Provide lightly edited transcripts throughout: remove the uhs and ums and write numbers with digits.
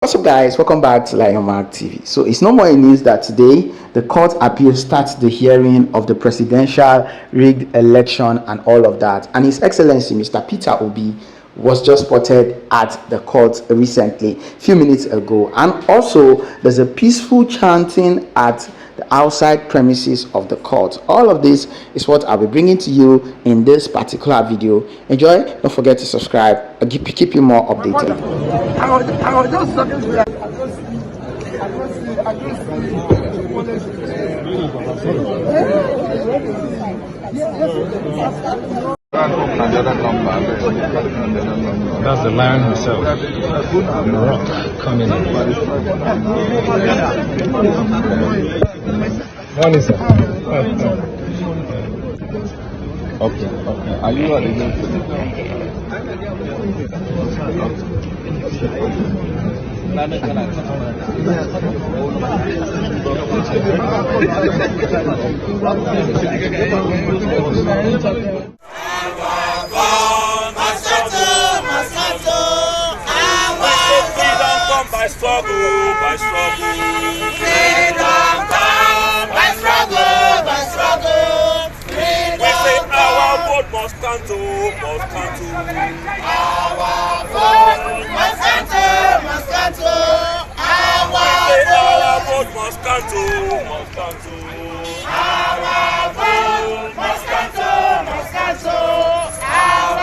What's up, guys? Welcome back to Mark TV. So it's no more news that today the court appeal starts the hearing of the presidential rigged election and all of that. And His Excellency Mr. Peter Obi was just spotted at the court recently, a few minutes ago. And also there's a peaceful chanting at the outside premises of the court. All of this is what I'll be bringing to you in this particular video. Enjoy. Don't forget to subscribe. I'll keep you more updated. I was just talking to That's the lion himself. The rock coming in. What is it? Okay. Are you ready? By struggle, by struggle. Freedom come by struggle, by struggle. Freedom We say our vote must count to, must count to. our vote must enter, must enter. Our vote must count to, must count to. Our vote must enter, must enter.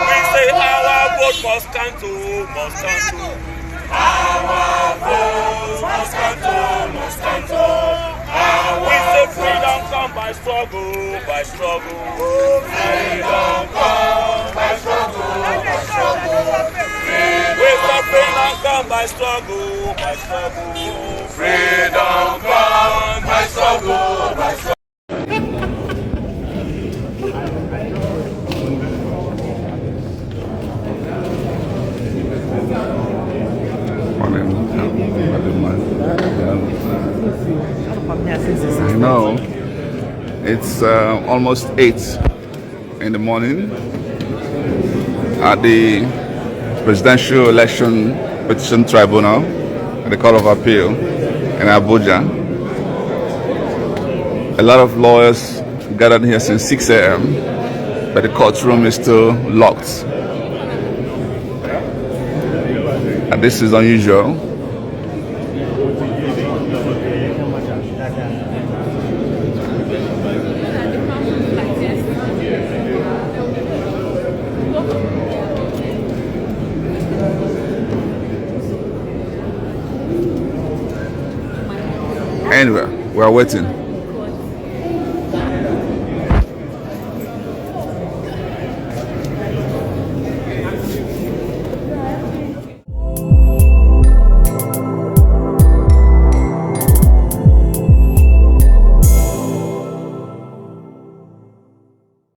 We say our vote must count to, must count to. Our vote must enter, must enter. We say freedom come by struggle, by struggle. Freedom come by struggle, by struggle. We say freedom come by struggle, by struggle. Freedom come by struggle, by struggle. I know it's almost 8 in the morning at the Presidential Election Petition Tribunal at the Court of Appeal in Abuja. A lot of lawyers gathered here since 6 a.m. but the courtroom is still locked. And this is unusual. Anyway, we are waiting.